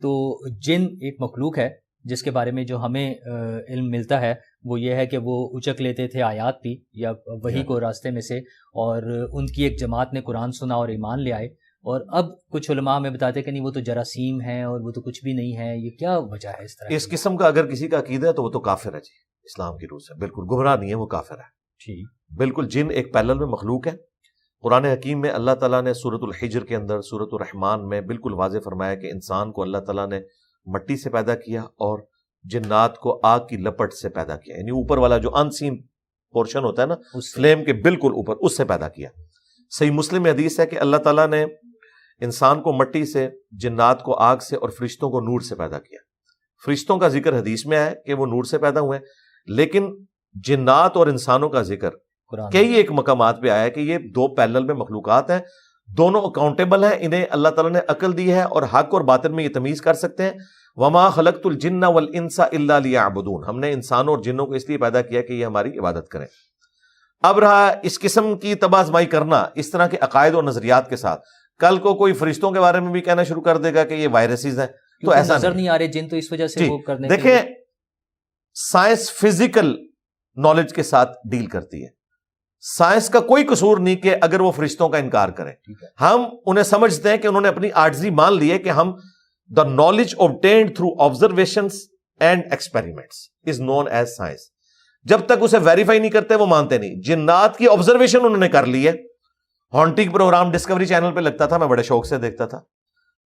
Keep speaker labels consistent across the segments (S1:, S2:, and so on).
S1: تو جن ایک مخلوق ہے جس کے بارے میں جو ہمیں علم ملتا ہے وہ یہ ہے کہ وہ اچک لیتے تھے آیات بھی یا وحی کو راستے میں سے، اور ان کی ایک جماعت نے قرآن سنا اور ایمان لے آئے، اور اب کچھ علماء ہمیں بتاتے کہ نہیں وہ تو جراثیم ہیں اور وہ تو کچھ بھی نہیں ہے. یہ کیا وجہ ہے اس طرح؟
S2: اس قسم کا اگر کسی کا عقیدہ ہے تو وہ تو کافر ہے جی، اسلام کی روح سے بالکل گمراہ نہیں ہے، وہ کافر ہے
S1: جی.
S2: بالکل. جن ایک پیرلل میں مخلوق ہے. قرآن حکیم میں اللہ تعالیٰ نے سورۃ الحجر کے اندر سورۃ الرحمن میں بالکل واضح فرمایا کہ انسان کو اللہ تعالیٰ نے مٹی سے پیدا کیا اور جنات کو آگ کی لپٹ سے پیدا کیا، یعنی اوپر والا جو ان سین پورشن ہوتا ہے نا فلیم کے بالکل اوپر، اس سے پیدا کیا. صحیح مسلم میں حدیث ہے کہ اللہ تعالیٰ نے انسان کو مٹی سے، جنات کو آگ سے اور فرشتوں کو نور سے پیدا کیا. فرشتوں کا ذکر حدیث میں ہے کہ وہ نور سے پیدا ہوئے، لیکن جنات اور انسانوں کا ذکر کئی ایک مقامات پہ آیا ہے کہ یہ دو پیرلل میں مخلوقات ہیں، دونوں اکاؤنٹیبل ہیں، انہیں اللہ تعالیٰ نے عقل دی ہے اور حق اور باطل میں یہ تمیز کر سکتے ہیں. وما خلقت الجن والانس الا لیعبدون، ہم نے انسانوں اور جنوں کو اس لیے پیدا کیا کہ یہ ہماری عبادت کریں. اب رہا اس قسم کی تباہ آزمائی کرنا اس طرح کے عقائد اور نظریات کے ساتھ، کل کو کوئی فرشتوں کے بارے میں بھی کہنا شروع کر دے گا کہ یہ وائرسز ہیں، تو ایسا
S1: نظر نہیں آ رہے جن، تو اس وجہ سے وہ کرنے.
S2: دیکھیں سائنس فزیکل نالج کے ساتھ ڈیل کرتی ہے، سائنس کا کوئی قصور نہیں کہ اگر وہ فرشتوں کا انکار کریں. ہم انہیں سمجھتے ہیں کہ انہوں نے اپنی عاجزی مان لی ہے کہ ہم the knowledge obtained through observations and experiments is known as science. جب تک اسے ویریفائی نہیں کرتے وہ مانتے نہیں. جنات کی آبزرویشن انہوں نے کر لی ہے، ہانٹنگ پروگرام ڈسکوری چینل پہ لگتا تھا، میں بڑے شوق سے دیکھتا تھا.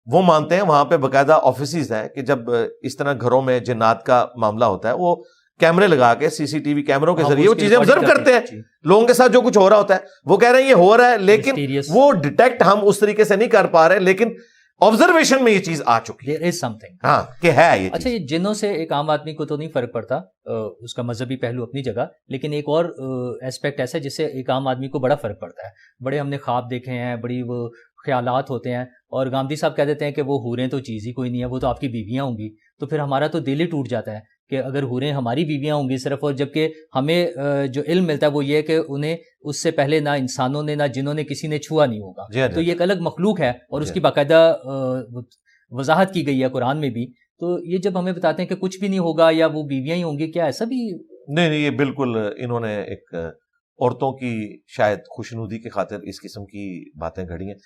S2: وہ مانتے ہیں وہاں پہ باقاعدہ آفیسز ہیں کہ جب اس طرح گھروں میں جنات کا معاملہ ہوتا ہے وہ کیمرے لگا کے سی سی ٹی وی کیمروں کے ذریعے وہ چیزیں آبزرو کرتے ہیں، لوگوں کے ساتھ جو کچھ ہو رہا ہوتا ہے وہ کہہ رہے ہیں یہ ہو رہا ہے، لیکن وہ ڈیٹیکٹ ہم اس طریقے سے نہیں کر پا رہے، لیکن آبزرویشن میں یہ چیز آ چکی ہے ہاں کہ ہے یہ.
S1: اچھا، یہ جنوں سے ایک عام آدمی کو تو نہیں فرق پڑتا، اس کا مذہبی پہلو اپنی جگہ، لیکن ایک اور ایسپیکٹ ایسا ہے جس سے ایک عام آدمی کو بڑا فرق پڑتا ہے. بڑے ہم نے خواب دیکھے ہیں، بڑی وہ خیالات ہوتے ہیں، اور گاندھی صاحب کہہ دیتے ہیں کہ وہ حوریں تو چیز ہی کوئی نہیں ہے، وہ تو آپ کی بیویاں ہوں گی. تو پھر ہمارا تو دل ہی ٹوٹ جاتا ہے کہ اگر حوریں ہماری بیویاں ہوں گی صرف، اور جبکہ ہمیں جو علم ملتا ہے وہ یہ ہے کہ انہیں اس سے پہلے نہ انسانوں نے نہ جنوں نے کسی نے چھوا نہیں ہوگا. تو یہ ایک الگ مخلوق ہے اور اس کی باقاعدہ وضاحت کی گئی ہے قرآن میں بھی. تو یہ جب ہمیں بتاتے ہیں کہ کچھ بھی نہیں ہوگا یا وہ بیویاں ہی ہوں گی، کیا ایسا بھی؟
S2: نہیں، یہ بالکل انہوں نے ایک عورتوں کی شاید خوشنودی کی خاطر اس قسم کی باتیں گھڑی ہیں.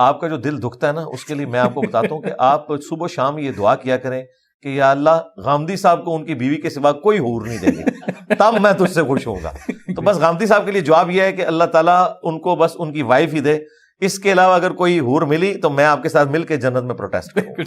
S2: آپ کا جو دل دکھتا ہے نا، اس کے لیے میں آپ کو بتاتا ہوں کہ آپ صبح شام یہ دعا کیا کریں کہ یا اللہ غامدی صاحب کو ان کی بیوی کے سوا کوئی حور نہیں دے گی، تب میں تجھ سے خوش ہوں گا. تو بس غامدی صاحب کے لیے جواب یہ ہے کہ اللہ تعالیٰ ان کو بس ان کی وائف ہی دے، اس کے علاوہ اگر کوئی حور ملی تو میں آپ کے ساتھ مل کے جنت میں پروٹیسٹ کروں.